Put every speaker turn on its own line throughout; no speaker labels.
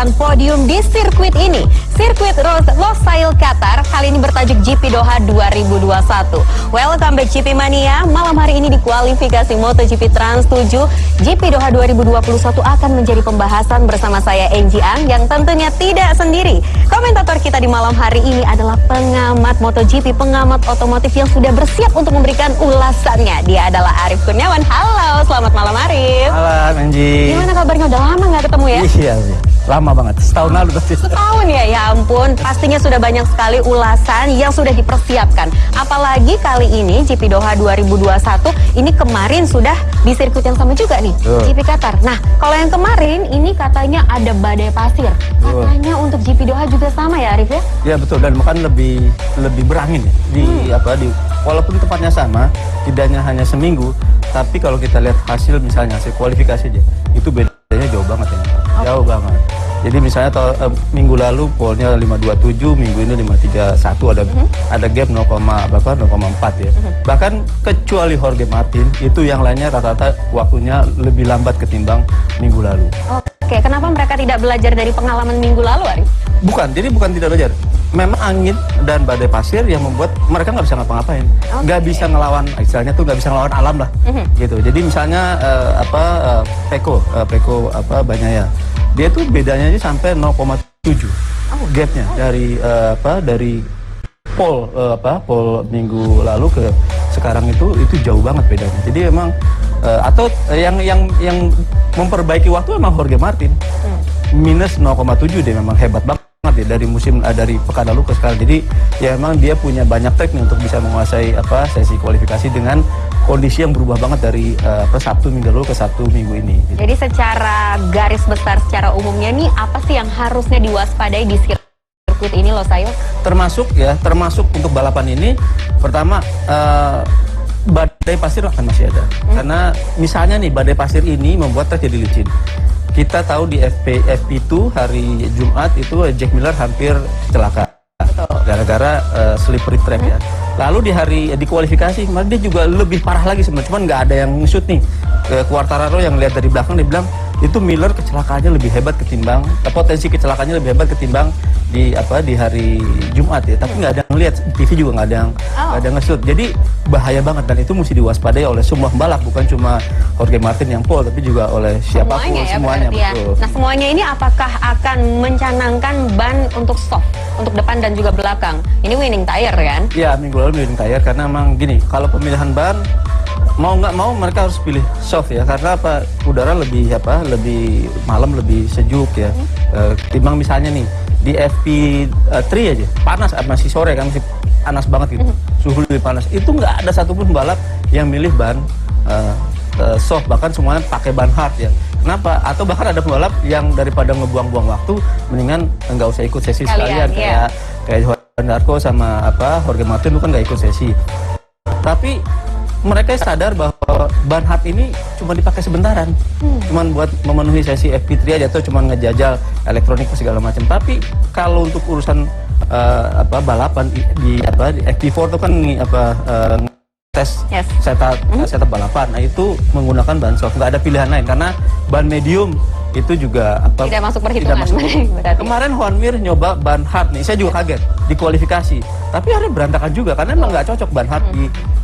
mendapatkan podium di sirkuit ini. Sirkuit Losail Qatar kali ini bertajuk GP Doha 2021. Welcome back GP Mania. Malam hari ini di kualifikasi MotoGP Trans 7 GP Doha 2021 akan menjadi pembahasan bersama saya Enji Ang yang tentunya tidak sendiri. Komentator kita di malam hari ini adalah pengamat MotoGP, pengamat otomotif yang sudah bersiap untuk memberikan ulasannya. Dia adalah Arief Kurniawan. Halo, selamat malam Arief.
Malam Enji.
Gimana kabarnya? Udah lama nggak ketemu ya?
Iya, lama banget. Setahun lalu pasti.
Setahun ya? Ya ampun, pastinya sudah banyak sekali ulasan yang sudah dipersiapkan. Apalagi kali ini GP Doha 2021 ini kemarin sudah di sirkuit yang sama juga nih, GP Qatar. Nah, kalau yang kemarin ini katanya ada badai pasir. Katanya untuk GP Doha juga sama ya Arief ya?
Ya betul, dan bahkan lebih berangin ya. Walaupun tempatnya sama, tidak hanya seminggu, tapi kalau kita lihat hasil misalnya hasil kualifikasi aja, itu bedanya jauh banget ya. Jauh banget. Jadi misalnya minggu lalu polnya 527, minggu ini 531, ada gap 0,4 ya. Bahkan kecuali Jorge Martin, itu yang lainnya rata-rata waktunya lebih lambat ketimbang minggu lalu.
Oke, kenapa mereka tidak belajar dari pengalaman minggu lalu, Arief?
Bukan tidak belajar. Memang angin dan badai pasir yang membuat mereka nggak bisa ngapa-ngapain, nggak bisa ngelawan, istilahnya tuh nggak bisa ngelawan alam lah, gitu. Jadi misalnya Peko Bagnaia, dia tuh bedanya aja sampai 0,7 gapnya dari pole minggu lalu ke sekarang itu jauh banget bedanya. Jadi emang yang memperbaiki waktu emang Jorge Martin, minus 0,7 dia memang hebat banget ya dari pekan lalu ke sekarang. Jadi ya emang dia punya banyak teknik untuk bisa menguasai sesi kualifikasi dengan kondisi yang berubah banget dari Sabtu minggu lalu ke Sabtu minggu ini.
Jadi secara garis besar, secara umumnya nih apa sih yang harusnya diwaspadai di sirkuit ini Losail? Termasuk untuk balapan ini, pertama badai pasir akan masih ada. Karena misalnya nih badai pasir ini membuat trek jadi licin. Kita tahu di FP2 hari Jumat itu Jack Miller hampir celaka gara-gara slippery trap ya. Lalu di kualifikasi kemarin dia juga lebih parah lagi sebenarnya, cuman nggak ada yang nge-shoot nih. Quartararo yang lihat dari belakang dia bilang itu Miller kecelakaannya lebih hebat ketimbang potensi kecelakaannya lebih hebat ketimbang di hari Jumat ya. Tapi nggak ada yang lihat, TV juga nggak ada nge-shoot. Jadi bahaya banget, dan itu mesti diwaspadai oleh semua pembalap, bukan cuma Jorge Martin yang pole, tapi juga oleh siapapun, semuanya betul. Nah, semuanya ini apakah akan mencanangkan ban untuk soft untuk depan dan juga belakang? Ini winning tire kan?
Iya, minggu lalu winning tire, karena emang gini, kalau pemilihan ban mau nggak mau mereka harus pilih soft ya, karena udara lebih malam lebih sejuk ya. Timbang misalnya nih di FP3 aja panas, masih sore kan, masih panas banget gitu, suhu lebih panas, itu nggak ada satupun balap yang milih ban soft, bahkan semuanya pakai ban hard ya. Kenapa? Atau bahkan ada pembalap yang daripada ngebuang-buang waktu, mendingan nggak usah ikut sesi sekalian, kayak Juan Darko sama Jorge Martin itu kan nggak ikut sesi. Tapi mereka sadar bahwa ban hard ini cuma dipakai sebentaran, cuma buat memenuhi sesi FP3 aja, atau cuma ngejajal elektronik segala macam. Tapi kalau untuk urusan balapan di FP4 itu kan tes setup balapan, nah itu menggunakan ban soft, nggak ada pilihan lain karena ban medium itu juga
tidak masuk perhitungan.
Kemarin Juan Mir nyoba ban hard nih, saya juga kaget di kualifikasi, tapi akhirnya berantakan juga karena emang nggak cocok ban hard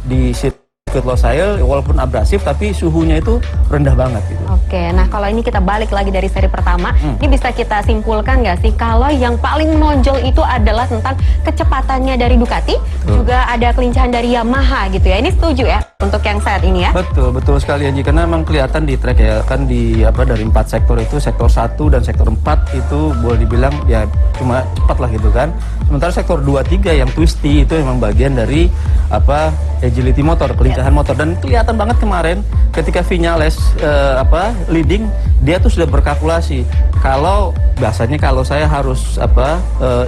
di sirkuit Losail, walaupun abrasif tapi suhunya itu rendah banget gitu.
Oke, nah kalau ini kita balik lagi dari seri pertama, ini bisa kita simpulkan nggak sih kalau yang paling menonjol itu adalah tentang kecepatannya dari Ducati, juga ada kelincahan dari Yamaha gitu ya. Ini setuju ya untuk yang saat ini ya?
Betul sekali Anji, karena memang kelihatan di track ya kan, dari 4 sektor itu, sektor 1 dan sektor 4 itu boleh dibilang ya cuma cepat lah gitu kan. Sementara sektor 2-3 yang twisty itu memang bagian dari agility motor, kelincahan motor, dan kelihatan banget kemarin ketika Viñales leading, dia tuh sudah berkalkulasi kalau biasanya kalau saya harus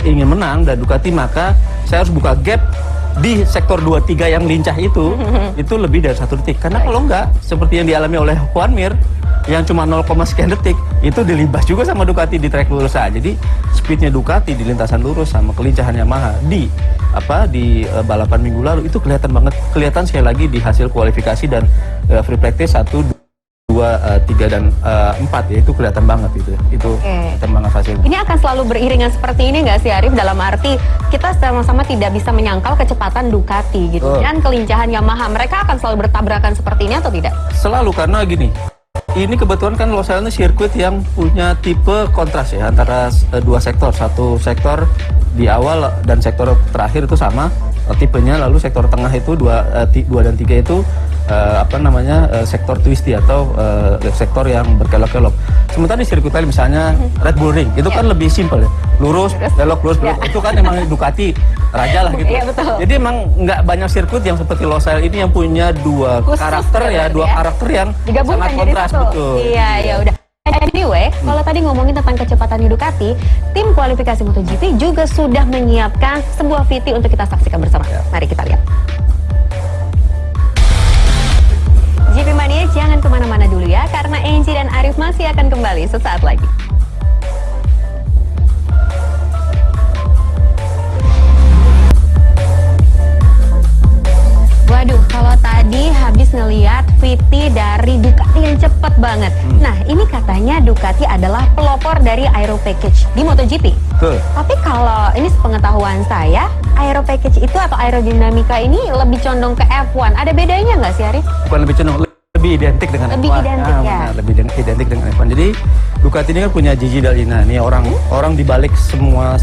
ingin menang dan Ducati, maka saya harus buka gap di sektor 2-3 yang lincah itu lebih dari 1 detik. Karena kalau enggak, seperti yang dialami oleh Juan Mir yang cuma 0, sekian detik, itu dilibas juga sama Ducati di trek lurus aja. Jadi speednya Ducati di lintasan lurus sama kelincahan Yamaha di balapan minggu lalu itu kelihatan banget. Kelihatan sekali lagi di hasil kualifikasi dan free practice 1, 2, 2, 3 dan 4 ya, itu kelihatan banget itu. Itu kelihatan banget hasilnya.
Ini akan selalu beriringan seperti ini nggak sih Arif? Dalam arti kita sama-sama tidak bisa menyangkal kecepatan Ducati gitu dan kelincahan Yamaha. Mereka akan selalu bertabrakan seperti ini atau tidak?
Selalu, karena gini. Ini kebetulan kan Losail ini sirkuit yang punya tipe kontras ya, antara dua sektor. Satu sektor di awal dan sektor terakhir itu sama tipenya, lalu sektor tengah itu 2 dan 3 itu sektor twisty atau sektor yang berkelok-kelok. Sementara di sirkuit lain misalnya Red Bull Ring itu kan lebih simpel ya, lurus, belok, lurus, belok. Itu kan emang Ducati raja lah gitu. Jadi emang nggak banyak sirkuit yang seperti Losail ini yang punya dua karakter ya, karakter yang sangat kontras, betul.
Iya, ya udah. Anyway, kalau tadi ngomongin tentang kecepatan Ducati, tim kualifikasi MotoGP juga sudah menyiapkan sebuah VT untuk kita saksikan bersama. Mari kita lihat. GP Mania, jangan kemana-mana dulu ya, karena Angie dan Arif masih akan kembali sesaat lagi. Waduh, kalau tadi habis ngeliat VT dari Ducati yang cepet banget. Nah, ini katanya Ducati adalah pelopor dari Aero Package di MotoGP. Tapi kalau ini sepengetahuan saya, Aero Package itu atau aerodinamika ini lebih condong ke F1. Ada bedanya nggak sih, Arif?
Bukan lebih condong, lebih identik dengan
lebih
F1.
Identik ya.
Lebih identik dengan F1. Jadi Ducati ini kan punya Gigi D'Alina, nih orang dibalik semua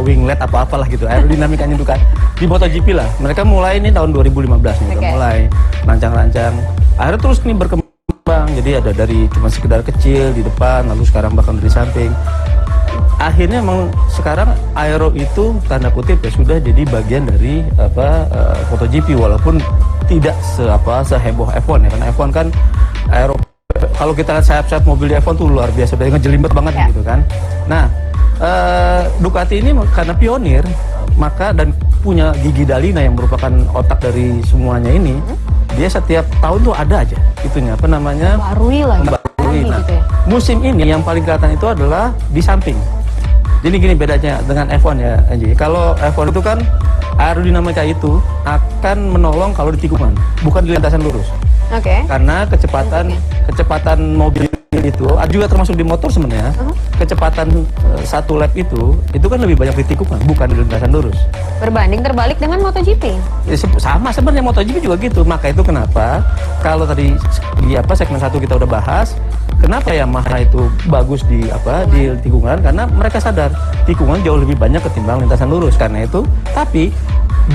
winglet apalah gitu, aerodinamikanya Ducati di MotoGP lah. Mereka mulai ini tahun 2015 nih, udah mulai rancang-rancang. Akhirnya terus nih berkembang. Jadi ada dari cuma sekedar kecil di depan, lalu sekarang bahkan dari samping. Akhirnya emang sekarang aero itu tanda kutip ya sudah jadi bagian dari MotoGP, walaupun tidak seheboh F1 ya, karena F1 kan aero. Kalau kita lihat sayap-sayap mobil di F1 tuh luar biasa, udah ngejelimet banget gitu kan. Nah, Ducati ini karena pionir, maka dan punya Gigi D'Alina yang merupakan otak dari semuanya ini, dia setiap tahun tuh ada aja itunya
membarui lah.
Nah,
gitu ya.
Musim ini yang paling kelihatan itu adalah di samping. Jadi gini bedanya dengan F1 ya, Anji. Kalau F1 itu kan aerodinamika itu akan menolong kalau di tikungan, bukan di lintasan lurus. Karena kecepatan mobil itu juga termasuk di motor sebenarnya. Kecepatan satu lap itu kan lebih banyak di tikungan, bukan di lintasan lurus.
Berbanding terbalik dengan MotoGP.
Sama sebenarnya MotoGP juga gitu. Maka itu kenapa kalau tadi di segmen 1 kita udah bahas, kenapa Yamaha itu bagus di tikungan, karena mereka sadar tikungan jauh lebih banyak ketimbang lintasan lurus. Karena itu, tapi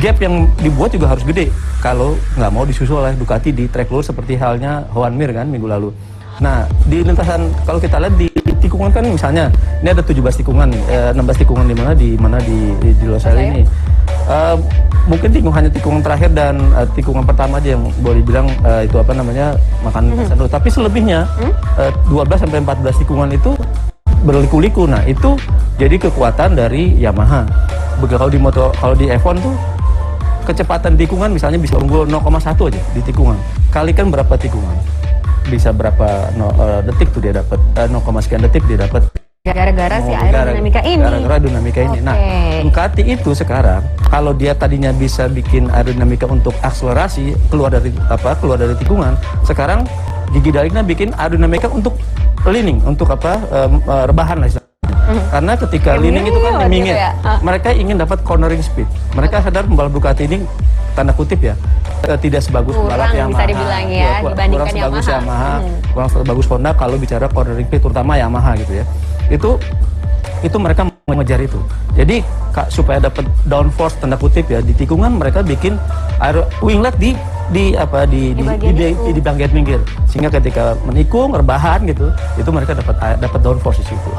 gap yang dibuat juga harus gede kalau nggak mau disusul oleh Ducati di track lurus seperti halnya Joan Mir kan minggu lalu. Nah, di lintasan kalau kita lihat di tikungan kan misalnya ini ada 17 tikungan, 16 tikungan di mana di Losail ini. Mungkin hanya tikungan terakhir dan tikungan pertama aja yang boleh bilang itu makan lintasan lurus. Tapi selebihnya 12 sampai 14 tikungan itu berliku-liku. Nah, itu jadi kekuatan dari Yamaha. Kalau di F1 tuh kecepatan tikungan misalnya bisa unggul 0,1 aja di tikungan. Kalikan berapa tikungan? Bisa berapa detik tuh dia dapat 0, sekian detik dia dapat.
Gara-gara si aerodinamika ini.
Gara-gara dinamika ini. Nah, Ducati itu sekarang kalau dia tadinya bisa bikin aerodinamika untuk akselerasi keluar dari tikungan, sekarang Gigi D'Alina bikin aerodinamika untuk leaning, untuk rebahan lah. Karena ketika leaning itu kan mingit, mereka ingin dapat cornering speed. Mereka sadar pembalap Ducati ini tanda kutip ya tidak sebagus pembalap Yamaha,
bisa dibilang ya, dibandingkan
kurang sebagus Yamaha, kurang sebagus Honda kalau bicara cornering speed, terutama Yamaha gitu ya. Itu mereka mengejar itu. Jadi supaya dapat downforce tanda kutip ya di tikungan, mereka bikin winglet di bagian pinggir, sehingga ketika menikung rebahan gitu, itu mereka dapat downforce di situ.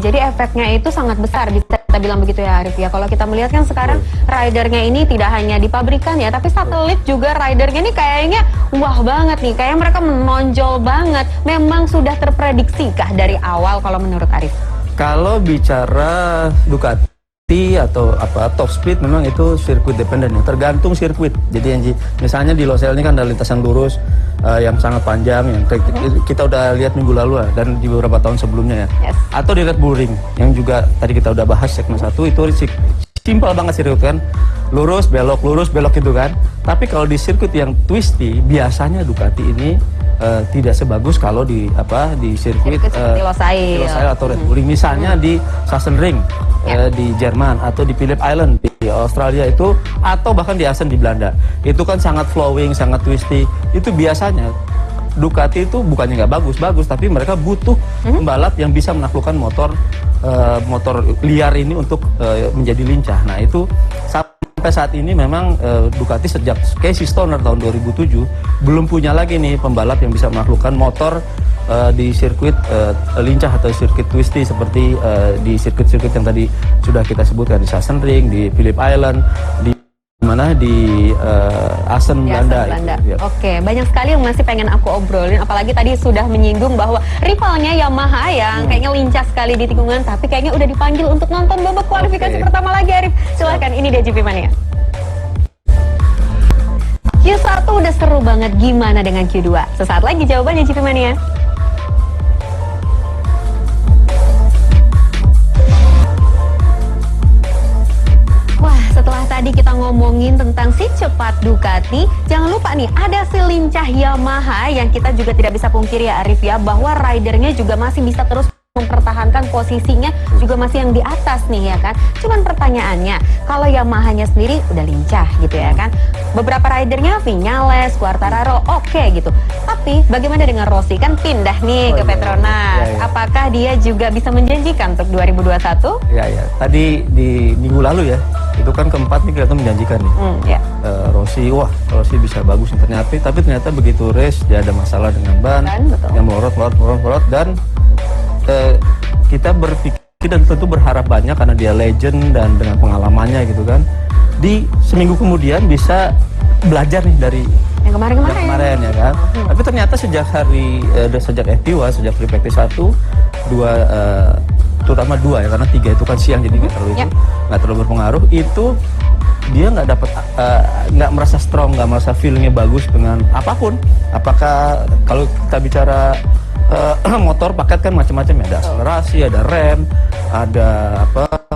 Jadi efeknya itu sangat besar, bisa kita bilang begitu ya Arif ya. Kalau kita melihat kan sekarang ridernya ini tidak hanya di pabrikan ya, tapi satelit juga ridernya ini kayaknya wah banget nih, kayak mereka menonjol banget. Memang sudah terprediksikah dari awal kalau menurut Arif?
Kalau bicara Ducati atau top speed, memang itu sirkuit dependen ya, tergantung sirkuit. Jadi misalnya di Losail ini kan ada lintasan lurus yang sangat panjang, yang kita udah lihat minggu lalu dan di beberapa tahun sebelumnya ya. Atau di Red Bull Ring yang juga tadi kita udah bahas segmen 1, itu simpel banget sirkuit kan, lurus belok gitu kan. Tapi kalau di sirkuit yang twisty, biasanya Ducati ini tidak sebagus kalau di sirkuit
seperti Losail
atau Red Bull. Misalnya di Sachsenring di Jerman, atau di Phillip Island di Australia itu, atau bahkan di Assen di Belanda. Itu kan sangat flowing, sangat twisty. Itu biasanya Ducati itu bukannya nggak bagus, tapi mereka butuh pembalap yang bisa menaklukkan motor liar ini untuk menjadi lincah. Nah itu sampai saat ini memang Ducati sejak Casey Stoner tahun 2007 belum punya lagi nih pembalap yang bisa menaklukkan motor di sirkuit lincah atau sirkuit twisty seperti di sirkuit-sirkuit yang tadi sudah kita sebutkan, di Sachsenring, di Phillip Island, di Assen, Belanda.
Ya. Oke, banyak sekali yang masih pengen aku obrolin, apalagi tadi sudah menyinggung bahwa rivalnya Yamaha yang kayaknya lincah sekali di tikungan, tapi kayaknya udah dipanggil untuk nonton babak kualifikasi pertama lagi, Arif. Silahkan, ini dia GP Mania. Q1 udah seru banget, gimana dengan Q2? Sesaat lagi jawabannya GP Mania. Setelah tadi kita ngomongin tentang si cepat Ducati, jangan lupa nih ada si lincah Yamaha yang kita juga tidak bisa pungkiri ya Arif ya, bahwa ridernya juga masih bisa terus mempertahankan posisinya, juga masih yang di atas nih ya kan. Cuman pertanyaannya, kalau Yamahanya sendiri udah lincah gitu ya kan, beberapa ridernya Viñales, Quartararo oke gitu, tapi bagaimana dengan Rossi, kan pindah nih ke Petronas. Apakah dia juga bisa menjanjikan untuk 2021?
Ya, tadi di minggu lalu ya, itu kan keempat nih kelihatan menjanjikan nih. Rossi bisa bagus nih tapi ternyata begitu race dia ada masalah dengan ban yang melorot dan kita berpikir dan tentu berharap banyak karena dia legend dan dengan pengalamannya gitu kan, di seminggu kemudian bisa belajar nih dari
yang kemarin
ya kan. Tapi ternyata sejak FP1, sejak free practice 1, terutama 2 ya, karena 3 itu kan siang jadi nggak terlalu berpengaruh, itu dia nggak merasa strong, nggak merasa feelingnya bagus dengan apapun. Apakah kalau kita bicara motor paket kan macam-macam ya, ada akselerasi, ada rem, ada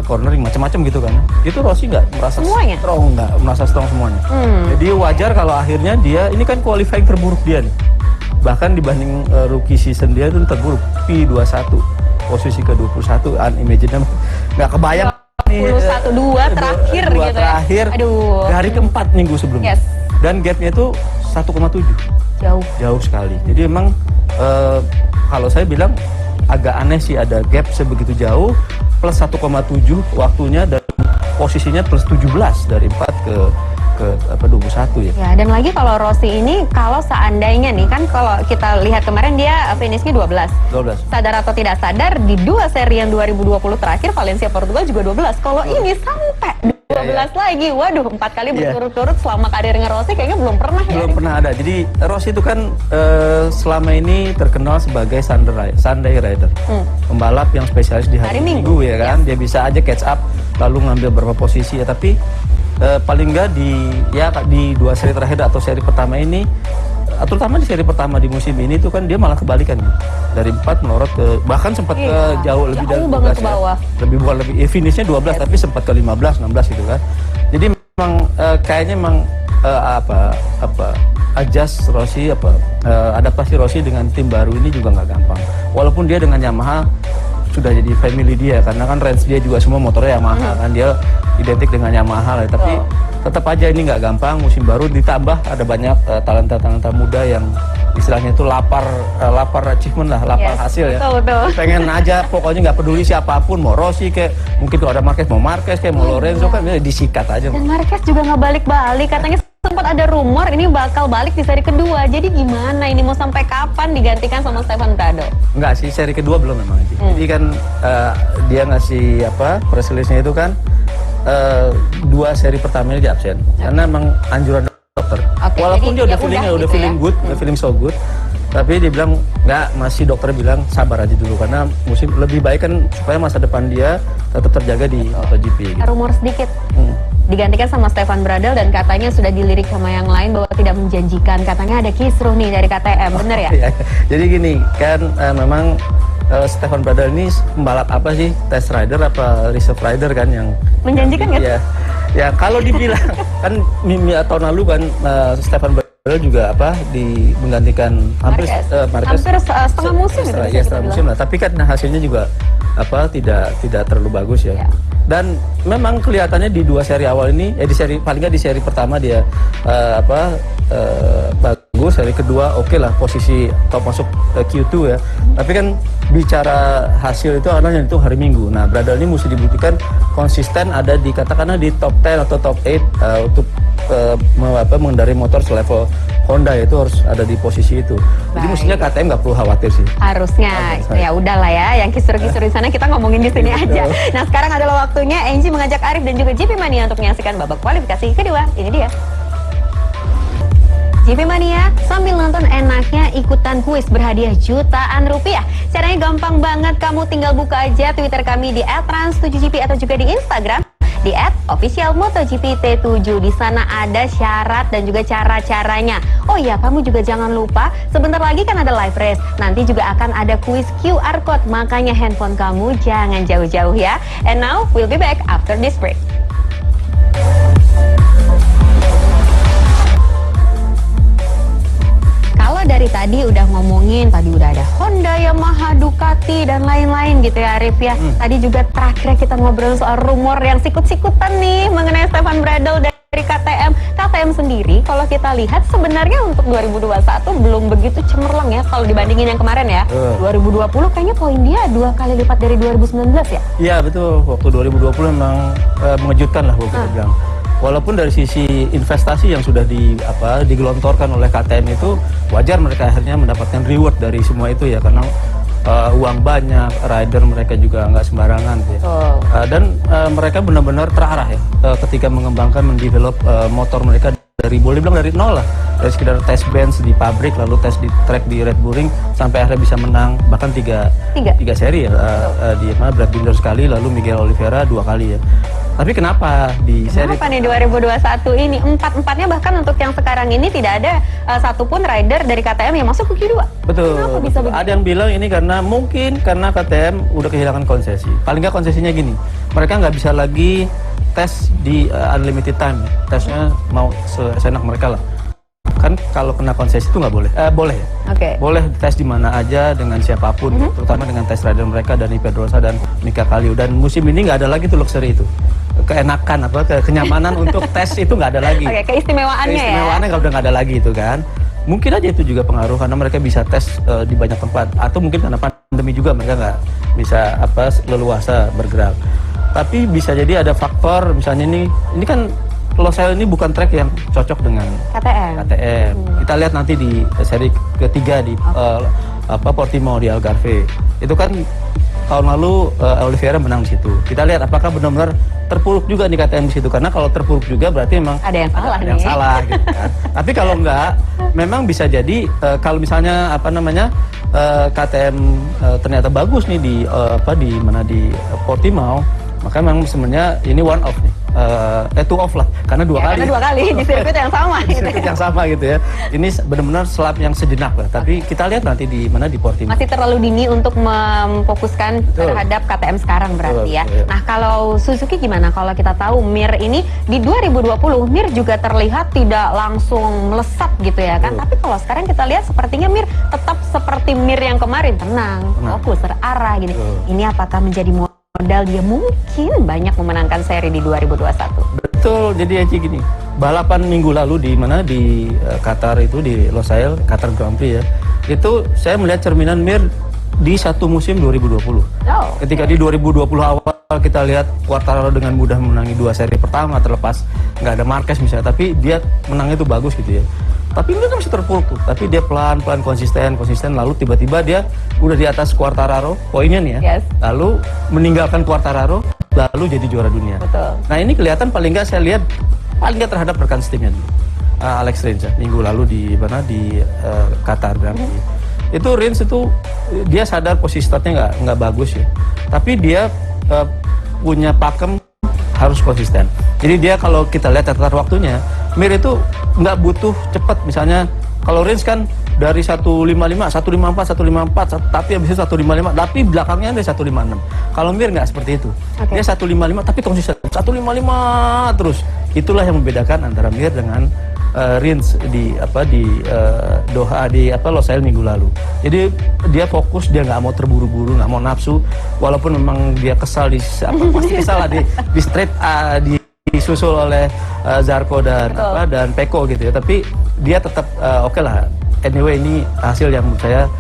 cornering, macam-macam gitu kan. Itu Rossi nggak merasa strong, nggak merasa strong semuanya. Jadi wajar kalau akhirnya dia, ini kan qualifying terburuk dia nih, bahkan dibanding rookie season dia itu terburuk, P21, posisi ke-21, unimaginable, nggak kebayang.
21-2 terakhir gitu ya.
Terakhir dari keempat minggu sebelumnya. Dan gapnya itu 1,7. Jauh sekali. Jadi memang kalau saya bilang agak aneh sih ada gap sebegitu jauh, plus 1,7 waktunya dan posisinya plus 17 dari 4 ke 21 ya.
Ya, dan lagi kalau Rossi ini, kalau seandainya nih kan, kalau kita lihat kemarin dia finishnya 12. Sadar atau tidak sadar, di 2 seri yang 2020 terakhir Valencia Portugal juga 12. Kalau ini sampai 12 lagi, waduh, 4 kali berturut-turut selama karirnya Rossi kayaknya belum pernah ya.
Belum pernah ada. Jadi Rossi itu kan selama ini terkenal sebagai Sunday rider, pembalap yang spesialis di hari Minggu ya kan. Dia bisa aja catch up lalu ngambil beberapa posisi ya, tapi paling enggak di 2 seri terakhir atau seri pertama ini, terutama di seri pertama di musim ini itu kan dia malah kebalikan dari 4 melorot ke, bahkan sempat ke jauh lebih dari 12
ke bawah.
Finishnya 12 tapi sempat ke 15, 16 gitu kan. Jadi memang kayaknya memang adjust Rossi, adaptasi Rossi dengan tim baru ini juga nggak gampang. Walaupun dia dengan Yamaha sudah jadi family dia, karena kan range dia juga semua motornya Yamaha kan, dia identik dengan Yamaha lah, tapi tetap aja ini nggak gampang. Musim baru ditambah ada banyak talenta-talenta muda yang istilahnya itu lapar achievement lah, lapar hasil ya.
Betul.
Pengen aja, pokoknya nggak peduli siapapun, mau Rossi kayak mungkin kalau ada Marquez, mau Marquez kayak mau Lorenzo kan disikat aja.
Dan Marquez juga nggak balik-balik, katanya sempat ada rumor ini bakal balik di seri kedua. Jadi gimana ini, mau sampai kapan digantikan sama Stefan Bradl?
Enggak sih, seri kedua belum memang. Jadi kan dia ngasih press release-nya itu kan 2 seri pertamanya di absen karena memang anjuran dokter. Walaupun dia udah feeling good, udah feeling so good, tapi dia bilang masih dokter bilang sabar aja dulu karena musim lebih baik kan supaya masa depan dia tetap terjaga di MotoGP. Gitu.
Rumor sedikit. Digantikan sama Stefan Bradl dan katanya sudah dilirik sama yang lain bahwa tidak menjanjikan. Katanya ada kisruh nih dari KTM, bener ya?
Jadi gini, kan memang Stefan Bradl ini pembalap apa sih? Test rider apa reserve rider kan yang
menjanjikan kan?
Ya kalau dibilang kan tahun lalu kan Stefan Bradl juga apa menggantikan hampir
setengah musim itu
ya, setengah musim lah. Tapi kan hasilnya juga apa tidak terlalu bagus ya. Dan memang kelihatannya di 2 seri awal ini, di seri paling nggak di seri pertama dia bagus, seri kedua oke lah, posisi top masuk Q2 ya. Tapi kan bicara hasil itu karena itu hari Minggu. Nah, Bradal ini mesti dibuktikan konsisten ada di katakanlah di top 10 atau top 8 untuk mengendarai motor selevel Honda, itu harus ada di posisi itu. Jadi mestinya KTM nggak perlu khawatir sih.
Harusnya ya udahlah ya, yang kisur-kisur di sana kita ngomongin di sini aja. Nah, sekarang adalah waktunya Enji mengajak Arif dan juga GP Mania untuk menyaksikan babak kualifikasi kedua. Ini dia. GP Mania, sambil nonton enaknya ikutan kuis berhadiah jutaan rupiah. Caranya gampang banget, kamu tinggal buka aja Twitter kami di @trans7gp atau juga di Instagram di @officialmotogp-T7. Di sana ada syarat dan juga cara-caranya. Oh iya, kamu juga jangan lupa sebentar lagi kan ada live race. Nanti juga akan ada kuis QR code, makanya handphone kamu jangan jauh-jauh ya. And now we'll be back after this break. Kalau dari tadi udah ngomongin, tadi udah ada Honda, Yamaha, Ducati, dan lain-lain gitu ya Arif ya. Tadi juga terakhir kita ngobrol soal rumor yang sikut-sikutan nih mengenai Stefan Bradl dari KTM. KTM sendiri kalau kita lihat sebenarnya untuk 2021 belum begitu cemerlang ya kalau dibandingin yang kemarin ya. 2020 kayaknya poin dia 2 kali lipat dari 2019 ya?
Iya betul, waktu 2020 memang mengejutkan lah kita bilang. Walaupun dari sisi investasi yang sudah digelontorkan oleh KTM itu wajar mereka akhirnya mendapatkan reward dari semua itu ya, karena uang banyak, rider mereka juga nggak sembarangan ya. Dan mereka benar-benar terarah ya ketika mengembangkan, mendevelop motor mereka dari boleh bilang dari nol lah, dari sekedar test bench di pabrik lalu tes di track di Red Bull Ring sampai akhirnya bisa menang bahkan tiga seri ya, di Brad Binder sekali lalu Miguel Oliveira 2 kali ya. Tapi kenapa di seri
nih 2021 ini empatnya bahkan untuk yang sekarang ini tidak ada satupun rider dari KTM yang masuk ke Q2?
Betul.
Kenapa bisa begitu?
Ada yang bilang ini karena KTM udah kehilangan konsesi. Paling nggak konsesinya gini, mereka nggak bisa lagi tes di unlimited time. Tesnya mau seenak mereka lah. Kan kalau kena konsesi itu nggak boleh. Boleh ya? Boleh tes di mana aja dengan siapapun, terutama dengan tes rider mereka Dani Pedrosa dan Mika Kallio. Dan musim ini nggak ada lagi tuh luxury itu. Keenakan kenyamanan untuk tes itu nggak ada lagi.
Keistimewaannya
kalau udah nggak ada lagi itu kan. Mungkin aja itu juga pengaruh karena mereka bisa tes di banyak tempat, atau mungkin karena pandemi juga mereka nggak bisa leluasa bergerak. Tapi bisa jadi ada faktor misalnya ini kan Losail ini bukan track yang cocok dengan KTM. Kita lihat nanti di seri ketiga di Portimao di Algarve. Itu kan tahun lalu Oliveira menang di situ. Kita lihat apakah benar-benar terpuruk juga nih KTM di situ, karena kalau terpuruk juga berarti memang
ada yang
salah gitu kan. Tapi kalau enggak, memang bisa jadi kalau misalnya KTM ternyata bagus nih di Portimao, maka memang sebenarnya ini one off nih. Two off lah, karena dua kali
di sirkuit yang sama
yang sama gitu ya. Ini benar-benar selap yang sejenak lah, tapi kita lihat nanti di Portimao.
Masih terlalu dini untuk memfokuskan terhadap KTM sekarang berarti ya. Nah, kalau Suzuki gimana? Kalau kita tahu Mir ini di 2020 Mir juga terlihat tidak langsung melesat gitu ya kan. Tapi kalau sekarang kita lihat sepertinya Mir tetap seperti Mir yang kemarin, tenang, fokus, terarah gini. Ini apakah menjadi modal dia mungkin banyak memenangkan seri di 2021?
Betul, jadi Eci gini, balapan minggu lalu di Qatar itu, di Losail, Qatar Grand Prix ya, itu saya melihat cerminan Mir di satu musim 2020. Ketika di 2020 awal kita lihat Quartararo dengan mudah menangi 2 seri pertama, terlepas nggak ada Marquez misalnya, tapi dia menangnya itu bagus gitu ya. Tapi dia masih terpuruk tuh, tapi dia pelan-pelan konsisten, lalu tiba-tiba dia udah di atas Quartararo poinnya nih ya. Lalu meninggalkan Quartararo, lalu jadi juara dunia. Nah ini kelihatan paling nggak saya lihat terhadap rekan setimnya Alex Rins ya, minggu lalu di Qatar Grand Prix. Itu Rins itu dia sadar posisi startnya nggak bagus ya, tapi dia punya pakem harus konsisten. Jadi dia kalau kita lihat catatan waktunya, Mir itu nggak butuh cepat. Misalnya kalau Rins kan dari 155, 154, tapi habis itu 155, tapi belakangnya ada 156. Kalau Mir nggak seperti itu. Dia 155 tapi konsisten, 155 terus. Itulah yang membedakan antara Mir dengan Rins di Doha di Losail minggu lalu. Jadi dia fokus, dia nggak mau terburu-buru, nggak mau nafsu, walaupun memang dia kesal pasti kesal lah di straight disusul oleh Zarco dan Peko gitu ya. Tapi dia tetap oke lah. Anyway, ini hasil yang menurut saya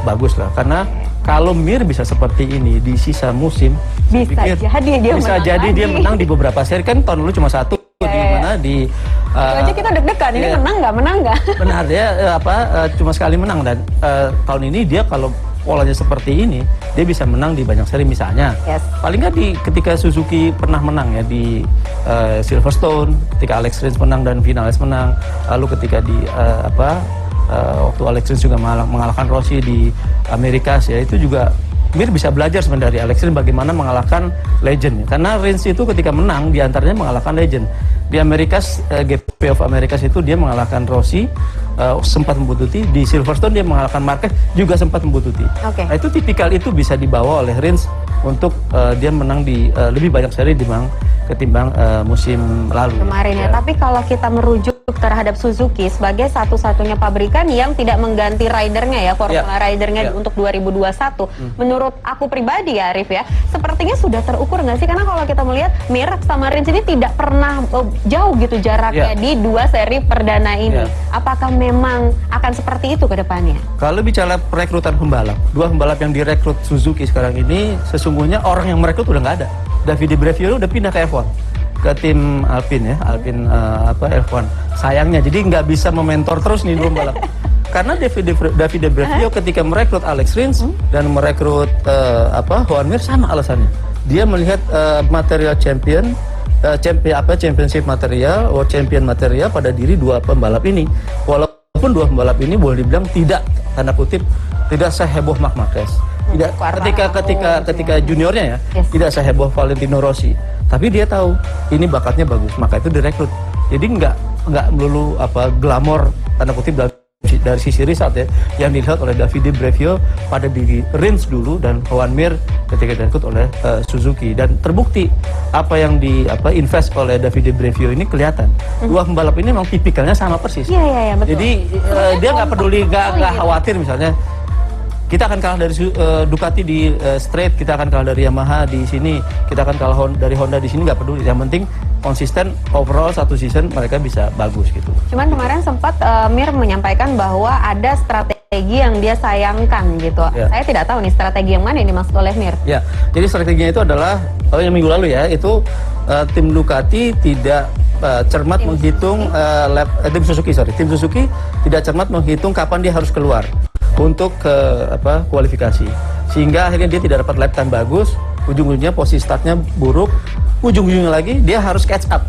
bagus lah, karena kalau Mir bisa seperti ini di sisa musim, bisa jadi dia menang di beberapa seri. Kan tahun lalu cuma satu di mana di
aja kita deg-degan, ini menang nggak?
Benar, dia cuma sekali menang, dan tahun ini dia kalau polanya seperti ini, dia bisa menang di banyak seri misalnya. Paling nggak ketika Suzuki pernah menang ya di Silverstone, ketika Alex Rins menang dan Vinales menang, lalu ketika di waktu Alex Rins juga mengalahkan Rossi di Amerika ya, itu juga Mir bisa belajar sebenarnya dari Alex Rins bagaimana mengalahkan legend. Karena Rins itu ketika menang diantaranya mengalahkan legend. Di Amerika, GP of Americas itu dia mengalahkan Rossi, sempat membuntuti. Di Silverstone dia mengalahkan Marquez, juga sempat membuntuti. Nah, itu tipikal itu bisa dibawa oleh Rins untuk dia menang di lebih banyak seri ketimbang musim lalu
kemarin ya. Tapi kalau kita merujuk terhadap Suzuki sebagai satu-satunya pabrikan yang tidak mengganti ridernya ya, Formula ridernya untuk 2021, menurut aku pribadi ya Arif ya, sepertinya sudah terukur nggak sih? Karena kalau kita melihat Mir sama Rins ini tidak pernah jauh gitu jaraknya di dua seri perdana ini. Apakah memang akan seperti itu ke depannya?
Kalau bicara perekrutan pembalap, dua pembalap yang direkrut Suzuki sekarang ini sesungguhnya orang yang merekrut udah nggak ada. Davide Brevio udah pindah ke F1, ke tim Alpine ya, F1. Sayangnya, jadi nggak bisa mementor terus nih dua pembalap. Karena Davide Brevio ketika merekrut Alex Rins dan merekrut Joan Mir sama alasannya. Dia melihat material championship material, world champion material pada diri dua pembalap ini. Walaupun dua pembalap ini boleh dibilang tidak, tanda kutip, tidak seheboh Marc Marquez. Tidak, ketika juniornya ya, tidak seheboh Valentino Rossi. Tapi dia tahu ini bakatnya bagus, maka itu direkrut. Jadi nggak melulu glamor tanda kutip dari sisi result ya, yang dilihat oleh Davide Brevio pada diri Rins dulu dan Joan Mir ketika direkrut oleh Suzuki, dan terbukti apa yang invest oleh Davide Brevio ini kelihatan. Dua pembalap ini memang tipikalnya sama persis.
Betul.
Jadi dia nggak peduli, nggak khawatir misalnya kita akan kalah dari Ducati di straight, kita akan kalah dari Yamaha di sini, kita akan kalah dari Honda di sini, nggak peduli. Yang penting konsisten overall satu season mereka bisa bagus gitu.
Cuman kemarin sempat Mir menyampaikan bahwa ada strategi yang dia sayangkan gitu. Saya tidak tahu nih strategi yang mana ini maksud oleh Mir.
Ya, jadi strateginya itu adalah yang minggu lalu ya, itu tim Ducati tidak cermat menghitung tim Suzuki tidak cermat menghitung kapan dia harus keluar untuk kualifikasi, sehingga akhirnya dia tidak dapat lap time bagus, ujung-ujungnya posisi startnya buruk, ujung-ujungnya lagi dia harus catch up.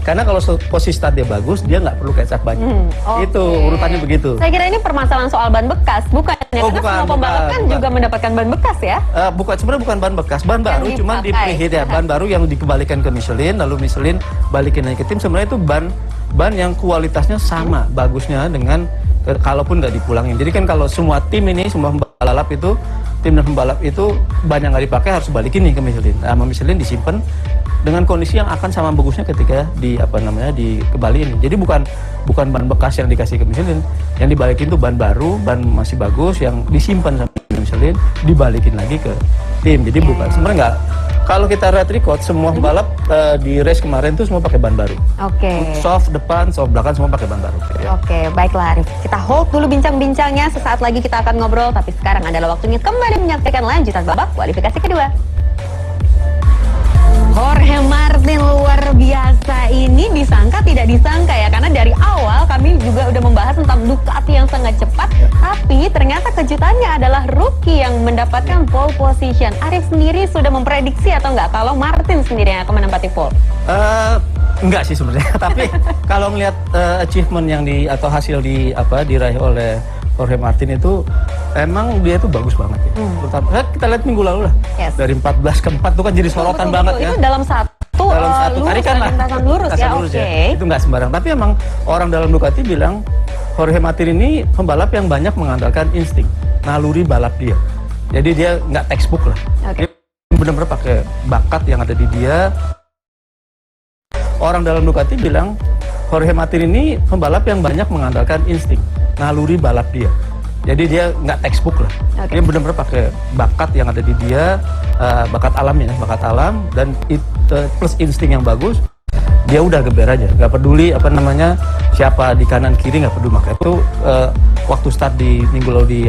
Karena kalau posisi start dia bagus, dia nggak perlu catch up banyak. Itu urutannya begitu.
Saya kira ini permasalahan soal ban bekas, bukan ya? Karena semua pembalap kan juga mendapatkan ban bekas ya?
Sebenarnya bukan ban bekas, ban baru, cuma di preheat ya, ban baru yang dikembalikan ke Michelin, lalu Michelin balikin lagi ke tim. Sebenarnya itu ban yang kualitasnya sama bagusnya dengan kalaupun nggak dipulangin. Jadi kan kalau semua tim ini, semua pembalap itu, tim dan pembalap itu ban yang nggak dipakai harus balikin nih ke Michelin. Sama Michelin disimpan dengan kondisi yang akan sama bagusnya ketika dikembaliin. Jadi bukan ban bekas yang dikasih ke Michelin, yang dibalikin tuh ban baru, ban masih bagus yang disimpan sama Michelin, dibalikin lagi ke tim. Jadi bukan, sebenarnya nggak. Kalau kita record semua pembalap di race kemarin tuh semua pakai ban baru. Soft depan, soft belakang semua pakai ban baru.
Baiklah Arif. Kita hold dulu bincang-bincangnya. Sesaat lagi kita akan ngobrol. Tapi sekarang adalah waktunya kembali menyaksikan lanjutan babak kualifikasi kedua. Jorge Martin luar biasa, ini disangka tidak disangka ya, karena dari awal kami juga udah membahas tentang Ducati yang sangat cepat, tapi ternyata kejutannya adalah rookie yang mendapatkan pole position. Arif sendiri sudah memprediksi atau enggak kalau Martin sendiri yang akan menempati pole?
Enggak sih sebenarnya, tapi kalau melihat achievement yang atau hasil diraih oleh Jorge Martin itu emang dia tuh bagus banget ya. Terutama kita lihat minggu lalu lah. Dari 14 ke 4 tuh kan jadi sorotan banget ya.
Itu dalam satu
tarikan lah.
Lurus ya.
Itu nggak sembarang. Tapi emang orang dalam Ducati bilang Jorge Martin ini pembalap yang banyak mengandalkan insting, naluri balap dia. Jadi dia nggak textbook lah. Dia benar-benar pakai bakat yang ada di dia. Orang dalam Ducati bilang Jorge Martin ini pembalap yang banyak mengandalkan insting, naluri balap dia. Jadi dia nggak textbook lah. Dia benar-benar pakai bakat yang ada di dia, bakat alamnya, bakat alam dan plus insting yang bagus. Dia udah geber aja, nggak peduli apa namanya siapa di kanan kiri, nggak peduli. Makanya itu waktu start di minggu lalu di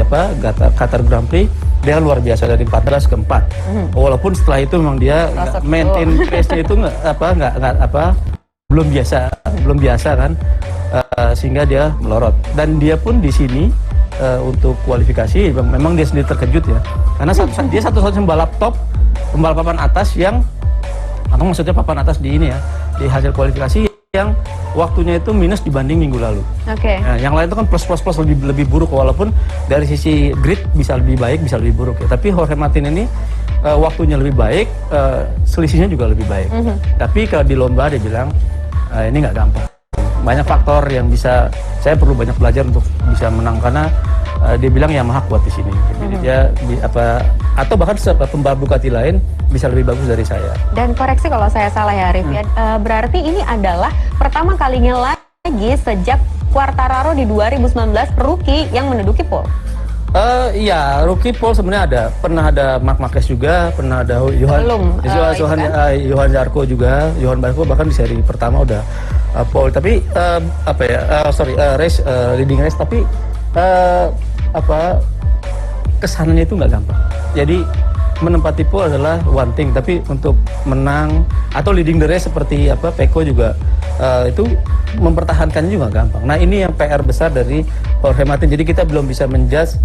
Qatar Grand Prix dia luar biasa dari 14 ke 4. Walaupun setelah itu memang dia maintain pace-nya itu belum biasa kan, sehingga dia melorot. Dan dia pun di sini untuk kualifikasi memang dia sendiri terkejut ya, karena dia satu-satunya pembalap top, pembalap papan atas yang maksudnya papan atas di ini ya, di hasil kualifikasi yang waktunya itu minus dibanding minggu lalu. Nah, yang lain itu kan plus lebih buruk, walaupun dari sisi grid bisa lebih baik, bisa lebih buruk ya. Tapi Jorge Martin ini waktunya lebih baik, selisihnya juga lebih baik. Tapi kalau di lomba dia bilang ini nggak gampang. Banyak faktor yang bisa, saya perlu banyak belajar untuk bisa menang, karena dia bilang Yamaha kuat di sini. Jadi dia atau bahkan pembalap Ducati lain bisa lebih bagus dari saya.
Dan koreksi kalau saya salah ya Arif, berarti ini adalah pertama kalinya lagi sejak Quartararo di 2019 rookie yang menduduki pole.
Iya, rookie pole sebenarnya ada. Pernah ada Marc Marquez juga, pernah ada Johan Zarco juga. Johan Zarco bahkan di seri pertama udah pole. Tapi leading race, tapi kesananya itu nggak gampang. Jadi menempati pole adalah one thing, tapi untuk menang atau leading the race seperti Pecco juga itu mempertahankannya juga gampang. Nah, ini yang PR besar dari Jorge Martin. Jadi kita belum bisa menjudge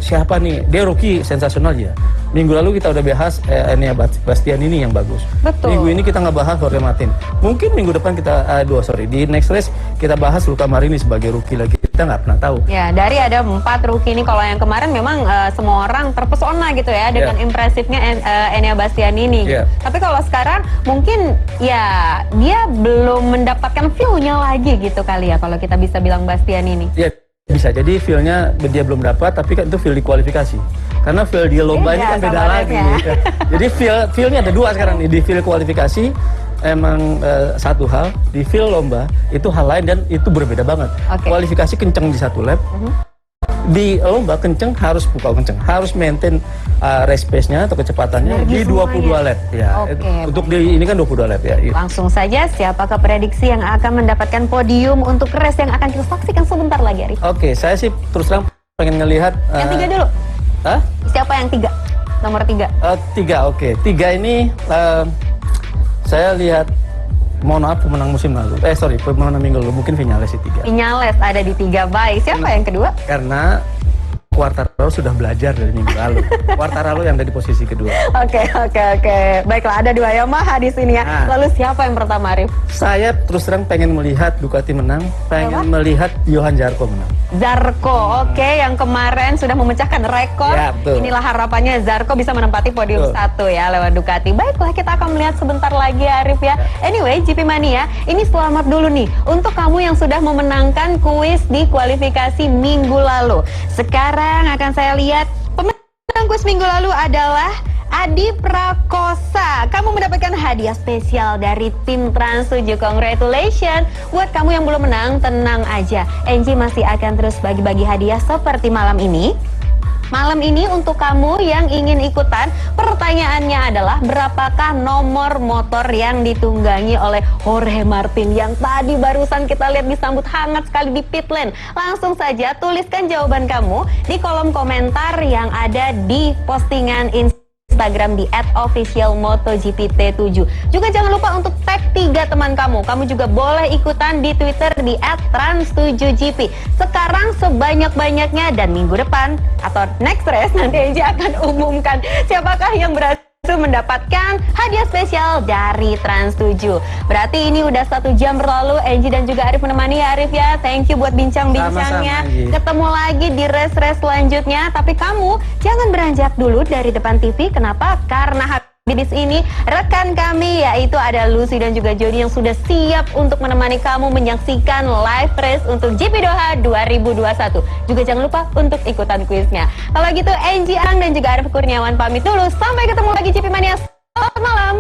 siapa nih, dia rookie sensasional ya. Minggu lalu kita udah bahas Enea Bastianini yang bagus.
Betul.
Minggu ini kita nggak bahas Jorge Martin. Mungkin minggu depan kita di next race kita bahas Luca Marini sebagai rookie lagi. Kita nggak pernah tahu. Ya, dari ada 4 rookie ini, kalau yang kemarin memang semua orang terpesona gitu ya dengan impresifnya Enea Bastianini. Tapi kalau sekarang mungkin ya dia belum mendapatkan feel-nya lagi gitu kali ya, kalau kita bisa bilang Bastianini. Iya, bisa jadi feel-nya dia belum dapat, tapi kan itu feel di kualifikasi. Karena feel di lomba ini kan beda lagi. Ya. Jadi feel-nya ada 2 sekarang nih. Di feel kualifikasi emang satu hal, di feel lomba itu hal lain dan itu berbeda banget. Kualifikasi kenceng di 1 lap. Di lomba kenceng harus harus maintain race pace-nya atau kecepatannya di 22 lap ya. Untuk ini kan 22 lap ya. Langsung saja, siapakah prediksi yang akan mendapatkan podium untuk race yang akan kita saksikan sebentar lagi, Arif? Saya sih terus terang pengen ngelihat yang 3 dulu. Siapa yang 3? Nomor 3. 3, oke. 3 ini saya lihat, mohon maaf, pemenang musim lalu. Pemenang minggu lalu, mungkin Viñales di 3. Viñales ada di 3, baik. Siapa yang kedua? Karena Quartararo sudah belajar dari minggu lalu. Quartararo yang ada di posisi kedua. Oke. Baiklah, ada 2 Yamaha di sini ya. Lalu siapa yang pertama, Arif? Saya terus terang pengen melihat Ducati menang, pengen melihat Johan Zarco menang. Zarco, yang kemarin sudah memecahkan rekor. Inilah harapannya Zarco bisa menempati podium 1 ya lewat Ducati. Baiklah, kita akan melihat sebentar lagi, Arif ya. Anyway, GP Mania, ini selamat dulu nih untuk kamu yang sudah memenangkan kuis di kualifikasi minggu lalu. Sekarang akan saya lihat pemenang kuis minggu lalu adalah Adi Prakosa. Kamu mendapatkan hadiah spesial dari tim Trans7. Congratulations. Buat kamu yang belum menang, tenang aja, Angie masih akan terus bagi-bagi hadiah seperti malam ini. Malam ini untuk kamu yang ingin ikutan, pertanyaannya adalah berapakah nomor motor yang ditunggangi oleh Jorge Martin yang tadi barusan kita lihat disambut hangat sekali di pit lane. Langsung saja tuliskan jawaban kamu di kolom komentar yang ada di postingan Instagram di @officialmotogpt7. Juga jangan lupa untuk tag 3 teman kamu. Kamu juga boleh ikutan di Twitter di @trans7gp. Sekarang sebanyak-banyaknya, dan minggu depan atau next race nanti Angie akan umumkan siapakah yang berhasil mendapatkan hadiah spesial dari Trans7. Berarti ini udah 1 jam berlalu, Angie dan juga Arif menemani ya, Arif ya. Thank you buat bincang-bincangnya. Ketemu lagi di race-race selanjutnya. Tapi kamu jangan beranjak dulu dari depan TV. Kenapa? Karena habis ini rekan kami yaitu ada Lucy dan juga Jody yang sudah siap untuk menemani kamu menyaksikan live race untuk GP Doha 2021. Juga jangan lupa untuk ikutan kuisnya. Kalau gitu, Angie Arang dan juga Arif Kurniawan pamit dulu. Sampai ketemu lagi GP Mania. Selamat malam.